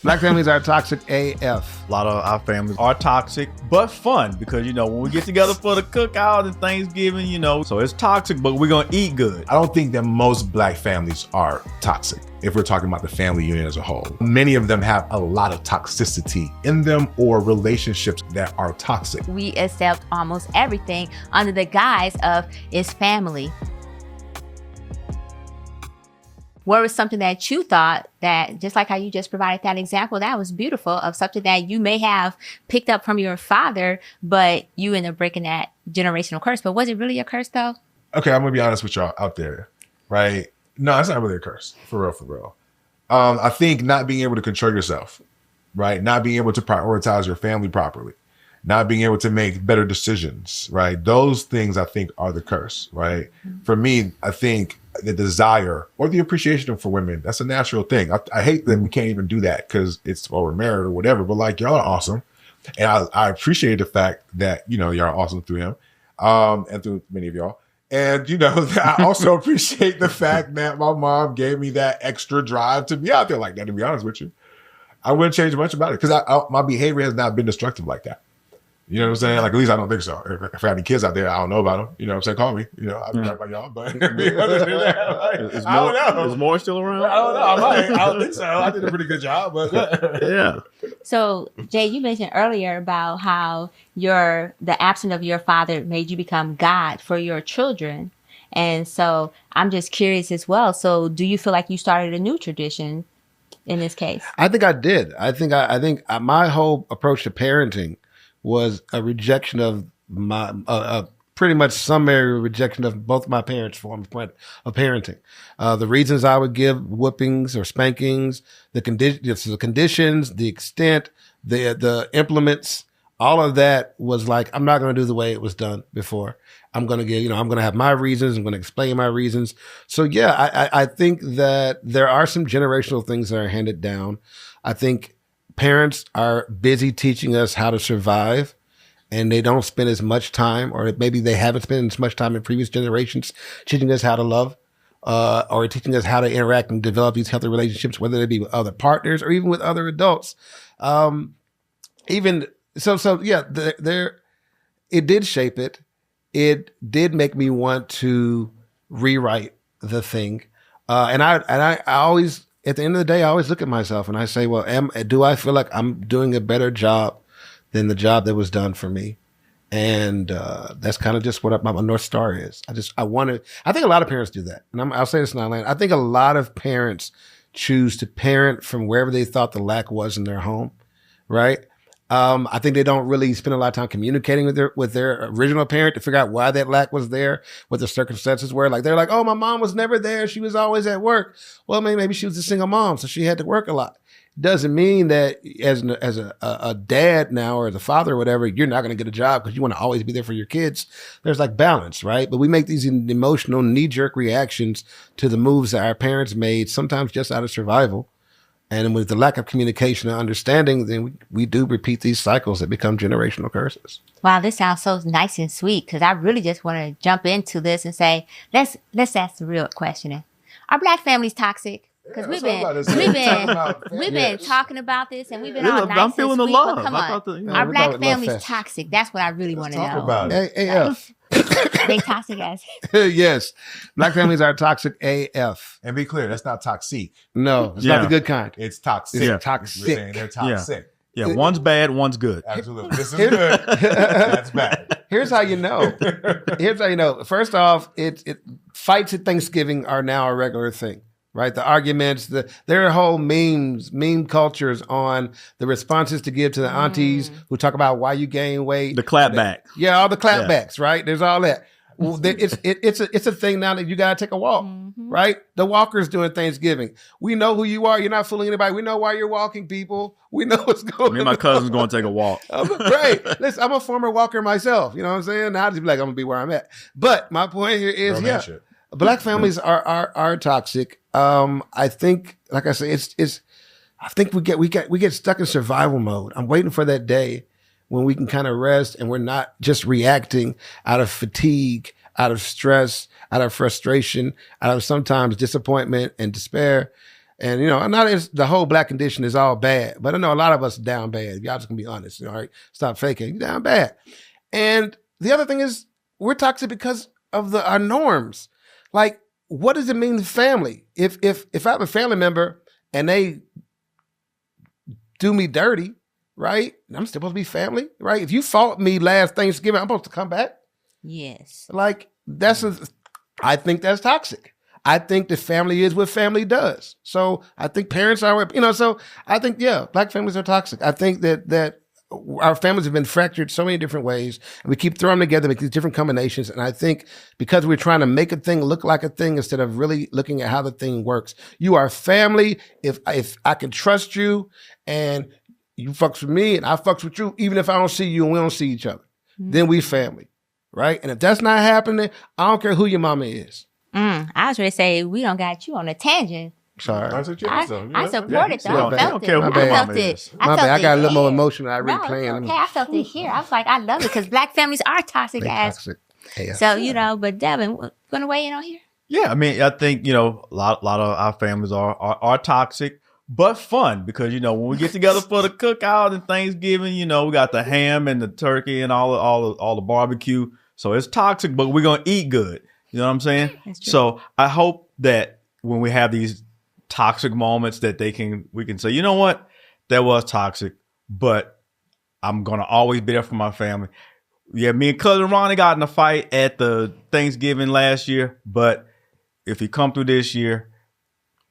Black families are toxic AF. A lot of our families are toxic, but fun because, when we get together for the cookout and Thanksgiving, so it's toxic, but we're going to eat good. I don't think that most Black families are toxic if we're talking about the family unit as a whole. Many of them have a lot of toxicity in them or relationships that are toxic. We accept almost everything under the guise of it's family. What was something that you thought that, just like how you just provided that example, that was beautiful, of something that you may have picked up from your father, but you end up breaking that generational curse? But was it really a curse though? Okay, I'm gonna be honest with y'all out there, right? No, it's not really a curse, for real. I think not being able to control yourself, right? Not being able to prioritize your family properly, not being able to make better decisions, right? Those things I think are the curse, right? Mm-hmm. For me, I think the desire or the appreciation for women, that's a natural thing. I hate that we can't even do that because we're married or whatever, but like, y'all are awesome. And I appreciate the fact that, y'all are awesome through him and through many of y'all. And, I also appreciate the fact that my mom gave me that extra drive to be out there like that, to be honest with you. I wouldn't change much about it because my behavior has not been destructive like that. You know what I'm saying? Like, at least I don't think so. If I have any kids out there, I don't know about them. You know what I'm saying? Call me. I'll be right by y'all. But I don't know. Is more still around? I don't know. I don't think so. I did a pretty good job. But yeah. So, Jay, you mentioned earlier about how the absence of your father made you become God for your children. And so I'm just curious as well. So do you feel like you started a new tradition in this case? I think I did. I think my whole approach to parenting was a rejection of my, pretty much summary rejection of both my parents' forms of parenting. The reasons I would give whoopings or spankings, the conditions, the extent, the implements, all of that was like, I'm not going to do the way it was done before. I'm going to I'm going to have my reasons. I'm going to explain my reasons. So yeah, I think that there are some generational things that are handed down. I think parents are busy teaching us how to survive, and they don't spend as much time, or maybe they haven't spent as much time in previous generations teaching us how to love, or teaching us how to interact and develop these healthy relationships, whether they be with other partners or even with other adults. It did shape it. It did make me want to rewrite the thing. And I always, at the end of the day, I always look at myself and I say, well, do I feel like I'm doing a better job than the job that was done for me? And that's kind of just what my North Star is. I think a lot of parents do that. And I'll say this in Atlanta. I think a lot of parents choose to parent from wherever they thought the lack was in their home, right? I think they don't really spend a lot of time communicating with their original parent to figure out why that lack was there, what the circumstances were. Like, they're like, oh, my mom was never there. She was always at work. Well, maybe she was a single mom, so she had to work a lot. Doesn't mean that as a dad now, or as a father or whatever, you're not going to get a job because you want to always be there for your kids. There's like balance, right? But we make these emotional knee-jerk reactions to the moves that our parents made, sometimes just out of survival. And with the lack of communication and understanding, then we do repeat these cycles that become generational curses. Wow, this sounds so nice and sweet, because I really just want to jump into this and say, let's ask the real question. Are Black families toxic? Because we've been talking about this, and we've been all nice I'm feeling and the sweet. love. But come on, are Black families toxic? That's what I really want to know. Talk about it. AF. They toxic as Yes. Black families are toxic AF. And be clear, that's not toxic. No, it's not the good kind. It's toxic. It's We're toxic. saying they're toxic. Yeah, one's bad, one's good. Absolutely. This is good. That's bad. Here's how you know. First off, fights at Thanksgiving are now a regular thing, right? The arguments, there are whole meme cultures on the responses to give to the aunties who talk about why you gain weight. The clapback. Yeah, all the clapbacks, right? There's all that. Well, it's a thing now that you got to take a walk, right? The walkers doing Thanksgiving. We know who you are. You're not fooling anybody. We know why you're walking, people. We know what's going on. Me and my cousin's going to take a walk. Right. Listen, I'm a former walker myself. You know what I'm saying? Now I just be like, I'm going to be where I'm at. But my point here is, Black families are toxic. I think, like I say, I think we get stuck in survival mode. I'm waiting for that day when we can kind of rest and we're not just reacting out of fatigue, out of stress, out of frustration, out of sometimes disappointment and despair. And, you know, not as the whole black condition is all bad, but I know a lot of us are down bad. Y'all just gonna be honest, all right? Stop faking. You're down bad. And the other thing is we're toxic because of our norms. Like, what does it mean to family? If I have a family member and they do me dirty, right? I'm still supposed to be family, right? If you fought me last Thanksgiving, I'm supposed to come back. Yes. Like, I think that's toxic. I think the family is what family does. So I think parents are, you know, so I think, yeah, black families are toxic. I think that our families have been fractured so many different ways, and we keep throwing them together, make these different combinations. And I think because we're trying to make a thing look like a thing instead of really looking at how the thing works. You are family. If I can trust you and you fucks with me and I fucks with you, even if I don't see you and we don't see each other, then we family, right? And if that's not happening, I don't care who your mama is. I was ready to say, we don't got you on a tangent. Sorry. I support it though. I felt it. My bad. I got a little more here. emotional. I really No, planned. it's okay. I felt it here. I was like, I love it because black families are toxic ass. Toxic. Yeah. So, you know, but Devin, going to weigh in on here? Yeah, I mean, I think, you know, a lot of our families are toxic, but fun because, you know, when we get together for the cookout and Thanksgiving, you know, we got the ham and the turkey and all the barbecue. So it's toxic, but we're going to eat good. You know what I'm saying? So I hope that when we have these toxic moments that we can say, you know what, that was toxic, but I'm going to always be there for my family. Yeah, me and cousin Ronnie got in a fight at the Thanksgiving last year, but if he come through this year,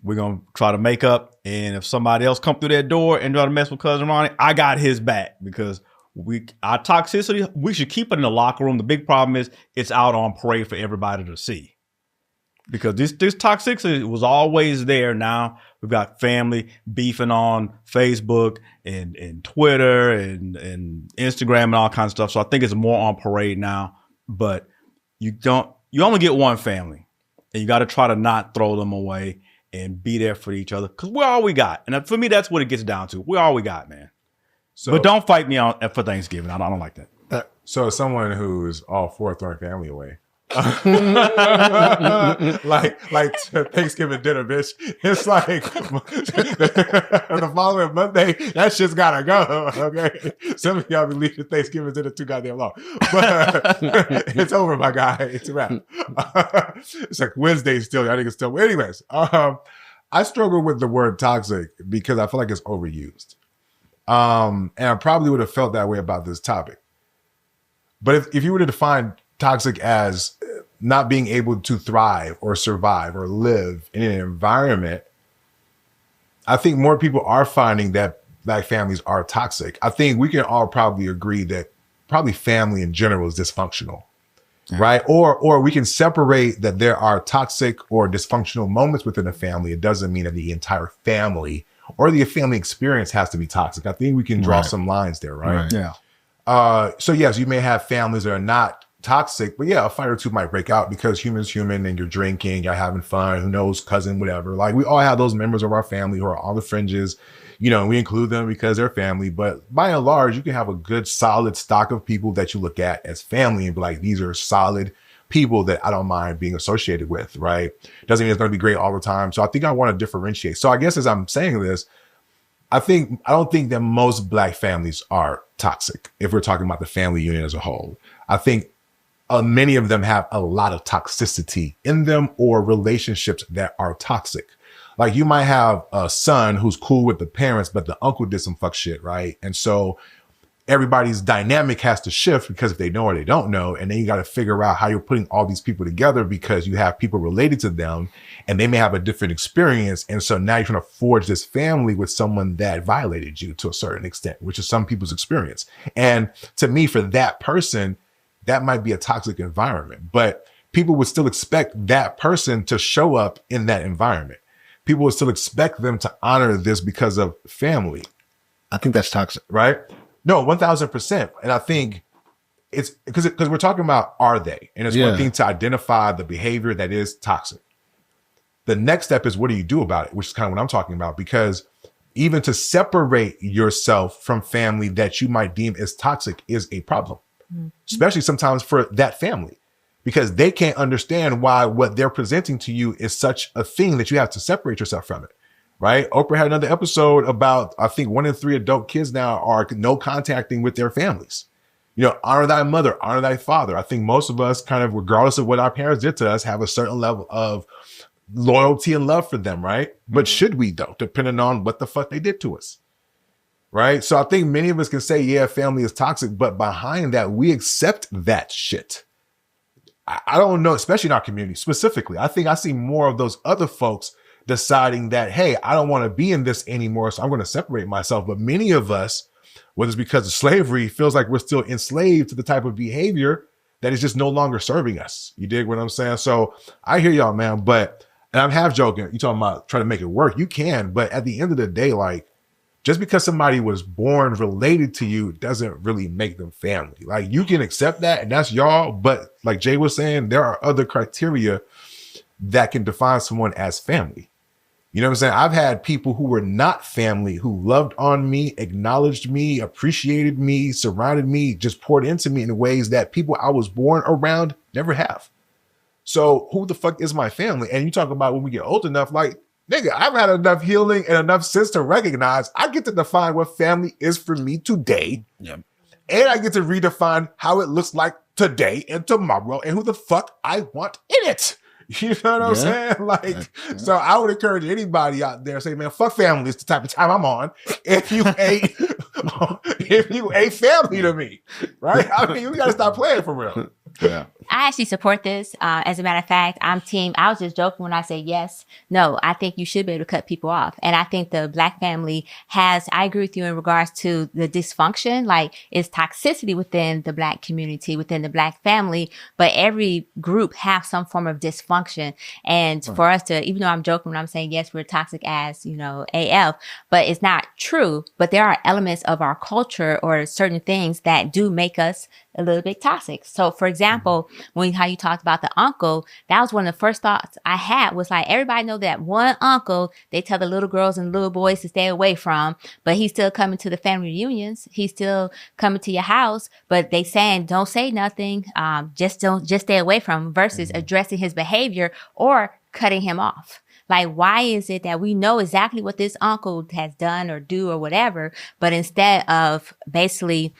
we're going to try to make up. And if somebody else come through that door and try to mess with cousin Ronnie, I got his back because our toxicity, we should keep it in the locker room. The big problem is it's out on parade for everybody to see. Because this toxicity was always there. Now we've got family beefing on Facebook and Twitter and Instagram and all kinds of stuff. So I think it's more on parade now. But you only get one family, and you got to try to not throw them away and be there for each other because we're all we got. And for me, that's what it gets down to. We're all we got, man. So, but don't fight me for Thanksgiving. I don't like that. So as someone who's all for throwing family away, like Thanksgiving dinner, bitch. It's like the following Monday, that shit's gotta go. Okay, some of y'all be leaving Thanksgiving dinner too goddamn long, but it's over, my guy. It's a wrap. It's like Wednesday still. I think it's still. But anyways, I struggle with the word toxic because I feel like it's overused. And I probably would have felt that way about this topic. But if you were to define toxic as not being able to thrive or survive or live in an environment, I think more people are finding that black families are toxic. I think we can all probably agree that probably family in general is dysfunctional, right? Or we can separate that there are toxic or dysfunctional moments within a family. It doesn't mean that the entire family or the family experience has to be toxic. I think we can draw some lines there, right? Yeah. So yes, you may have families that are not toxic, but yeah, a fight or two might break out because human's human and you're drinking, you're having fun, who knows, cousin, whatever. Like we all have those members of our family who are on the fringes, you know, we include them because they're family. But by and large, you can have a good solid stock of people that you look at as family and be like, these are solid people that I don't mind being associated with, right? Doesn't mean it's going to be great all the time. So I think I want to differentiate. So I guess as I'm saying this, I don't think that most black families are toxic if we're talking about the family unit as a whole. I think many of them have a lot of toxicity in them or relationships that are toxic. Like you might have a son who's cool with the parents, but the uncle did some fuck shit, right? And so everybody's dynamic has to shift because if they know or they don't know, and then you got to figure out how you're putting all these people together because you have people related to them and they may have a different experience. And so now you're trying to forge this family with someone that violated you to a certain extent, which is some people's experience. And to me, for that person, that might be a toxic environment, but people would still expect that person to show up in that environment. People would still expect them to honor this because of family. I think that's toxic. Right? No, 1000%. And I think it's because we're talking about are they? And it's one thing to identify the behavior that is toxic. The next step is what do you do about it, which is kind of what I'm talking about, because even to separate yourself from family that you might deem as toxic is a problem, especially sometimes for that family, because they can't understand why what they're presenting to you is such a thing that you have to separate yourself from it. right? Oprah had another episode about, I think 1 in 3 adult kids now are no contacting with their families. Honor thy mother, honor thy father. I think most of us kind of, regardless of what our parents did to us, have a certain level of loyalty and love for them, right? But should we though, depending on what the fuck they did to us, right? So I think many of us can say, yeah, family is toxic, but behind that, we accept that shit. I don't know, especially in our community specifically. I think I see more of those other folks deciding that, hey, I don't want to be in this anymore, so I'm going to separate myself. But many of us, whether it's because of slavery, feels like we're still enslaved to the type of behavior that is just no longer serving us. You dig what I'm saying? So I hear y'all, man, and I'm half joking. You talking about trying to make it work. You can, but at the end of the day, like, just because somebody was born related to you doesn't really make them family. Like, you can accept that and that's y'all. But like Jay was saying, there are other criteria that can define someone as family. You know what I'm saying? I've had people who were not family, who loved on me, acknowledged me, appreciated me, surrounded me, just poured into me in ways that people I was born around never have. So who the fuck is my family? And you talk about when we get old enough, like, nigga, I've had enough healing and enough sense to recognize I get to define what family is for me today. Yep. And I get to redefine how it looks like today and tomorrow and who the fuck I want in it. You know what I'm saying? Like, so I would encourage anybody out there say, man, fuck family. It's the type of time I'm on. If you ain't family to me, right? I mean, we got to stop playing for real. Yeah. I actually support this. As a matter of fact, I was just joking when I say yes. No, I think you should be able to cut people off. And I think the Black family I agree with you in regards to the dysfunction, like it's toxicity within the Black community, within the Black family, but every group have some form of dysfunction. And for us to, even though I'm joking when I'm saying, yes, we're toxic as, AF, but it's not true. But there are elements of our culture or certain things that do make us a little bit toxic. So for example, how you talked about the uncle, that was one of the first thoughts I had was like, everybody know that one uncle they tell the little girls and little boys to stay away from, but he's still coming to the family reunions. He's still coming to your house, but they saying, don't say nothing. Just stay away from him versus addressing his behavior or cutting him off. Like, why is it that we know exactly what this uncle has done or do or whatever, but instead of basically,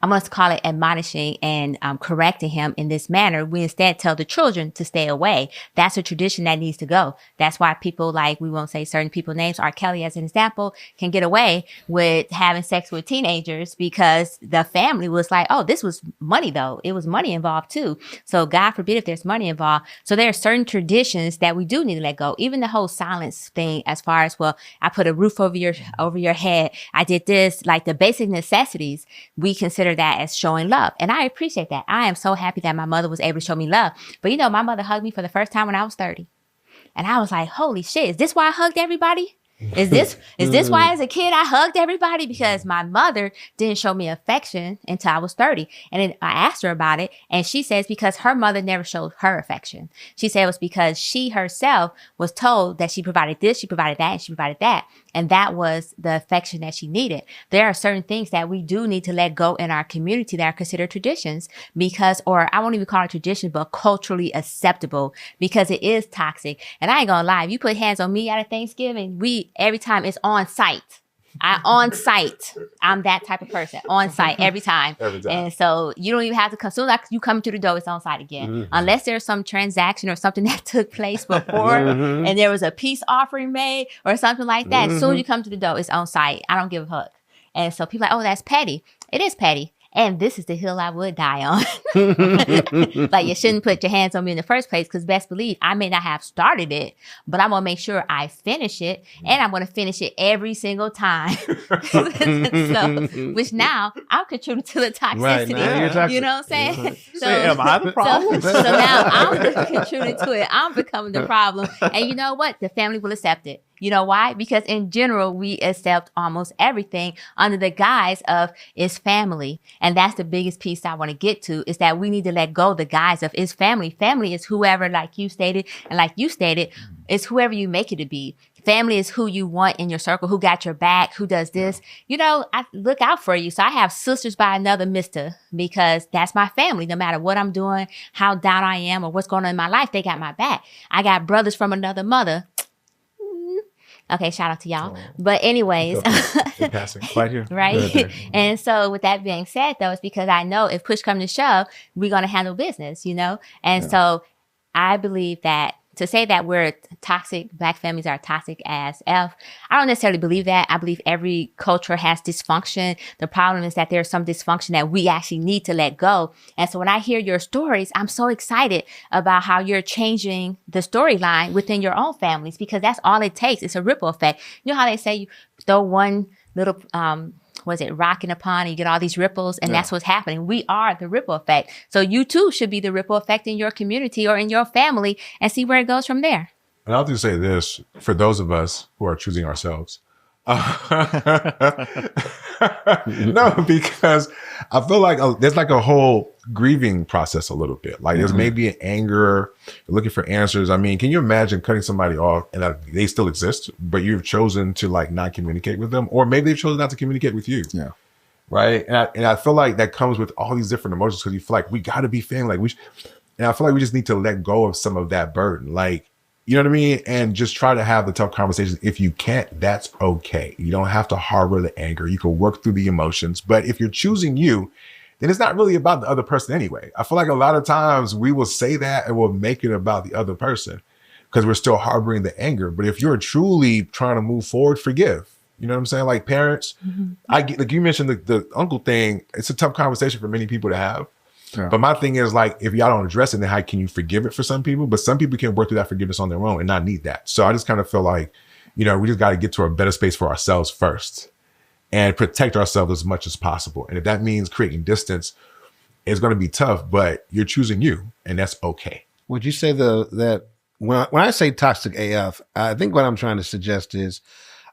I must call it admonishing and correcting him in this manner, we instead tell the children to stay away. That's a tradition that needs to go. That's why people like, we won't say certain people's names, R. Kelly as an example, can get away with having sex with teenagers because the family was like, oh, this was money though. It was money involved too. So God forbid if there's money involved. So there are certain traditions that we do need to let go. Even the whole silence thing as far as, well, I put a roof over your head. I did this, like the basic necessities, we consider that as showing love. And I appreciate that. I am so happy that my mother was able to show me love. But my mother hugged me for the first time when I was 30. And I was like, holy shit, is this why I hugged everybody? Is this why as a kid I hugged everybody? Because my mother didn't show me affection until I was 30. And then I asked her about it. And she says because her mother never showed her affection. She said it was because she herself was told that she provided this, she provided that, and she provided that. And that was the affection that she needed. There are certain things that we do need to let go in our community that are considered traditions or I won't even call it tradition, but culturally acceptable because it is toxic. And I ain't gonna lie, if you put hands on me at a Thanksgiving, every time it's on site. I'm that type of person, on site every time. And so you don't even have to come. Soon as you come to the door, it's on site again. Unless there's some transaction or something that took place before and there was a peace offering made or something like that. As soon as you come to the door, it's on site. I don't give a fuck. And so people are like, oh, that's petty. It is petty. And this is the hill I would die on. Like, you shouldn't put your hands on me in the first place because best believe I may not have started it, but I'm going to make sure I finish it. And I'm going to finish it every single time. So, which now I'm contributing to the toxicity. Right, now you know what I'm saying? So, am I the problem? So now I'm contributing to it. I'm becoming the problem. And you know what? The family will accept it. You know why? Because in general, we accept almost everything under the guise of it's family. And that's the biggest piece I want to get to is that we need to let go the guise of it's family. Family is whoever, like you stated, and like you stated, it's whoever you make it to be. Family is who you want in your circle, who got your back, who does this. I look out for you. So I have sisters by another mister because that's my family. No matter what I'm doing, how down I am, or what's going on in my life, they got my back. I got brothers from another mother. Okay, shout out to y'all. But anyways, In passing. Right here. right? And so with that being said, though, it's because I know if push come to shove, we're going to handle business, you know? And so I believe that to say that we're toxic, Black families are toxic as F, I don't necessarily believe that. I believe every culture has dysfunction. The problem is that there's some dysfunction that we actually need to let go. And so when I hear your stories, I'm so excited about how you're changing the storyline within your own families, because that's all it takes. It's a ripple effect. You know how they say you throw one little rock in a pond, and you get all these ripples, and that's what's happening. We are the ripple effect. So you too should be the ripple effect in your community or in your family, and see where it goes from there. And I'll just say this for those of us who are choosing ourselves. No, because I feel like there's like a whole grieving process a little bit. Like there's maybe an anger, looking for answers. I mean, can you imagine cutting somebody off and they still exist, but you've chosen to like not communicate with them, or maybe they've chosen not to communicate with you. Yeah. Right. And I feel like that comes with all these different emotions, because you feel like we got to be family. Like and I feel like we just need to let go of some of that burden. Like, you know what I mean? And just try to have the tough conversations. If you can't, that's okay. You don't have to harbor the anger. You can work through the emotions. But if you're choosing you, then it's not really about the other person anyway. I feel like a lot of times we will say that and we'll make it about the other person because we're still harboring the anger. But if you're truly trying to move forward, forgive. You know what I'm saying? Like parents, I get, like you mentioned the uncle thing. It's a tough conversation for many people to have. Yeah. But my thing is, like, if y'all don't address it, then how can you forgive it for some people? But some people can work through that forgiveness on their own and not need that. So I just kind of feel like, you know, we just got to get to a better space for ourselves first and protect ourselves as much as possible. And if that means creating distance, it's going to be tough, but you're choosing you, and that's okay. Would you say that when I say toxic AF, I think what I'm trying to suggest is,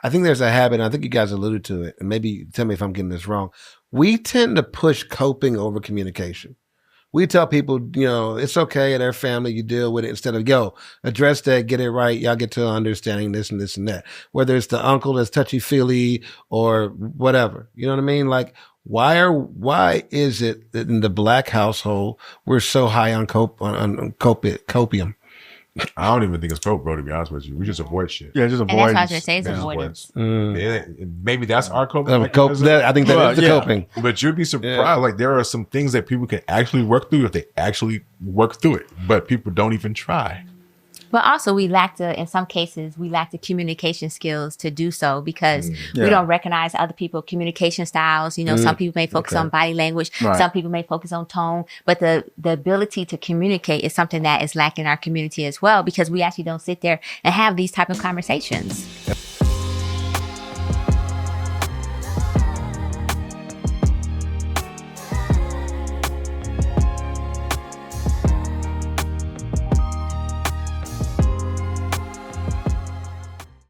I think there's a habit, and I think you guys alluded to it, and maybe tell me if I'm getting this wrong. We tend to push coping over communication. We tell people, you know, it's okay, their family, you deal with it, instead of, yo, address that, get it right, y'all get to understanding this and this and that. Whether it's the uncle that's touchy-feely or whatever. You know what I mean? Like, why is it that in the Black household, we're so high on copium? I don't even think it's cope, bro, to be honest with you. We just avoid shit. Yeah, just avoid. And that's what I was going to say, is avoidance. Maybe that's our coping. I think that is the coping. But you'd be surprised. Like, there are some things that people can actually work through if they actually work through it. But people don't even try. But also in some cases, we lack the communication skills to do so, because we don't recognize other people's communication styles. You know, some people may focus on body language. Right. Some people may focus on tone. But the ability to communicate is something that is lacking in our community as well, because we actually don't sit there and have these type of conversations.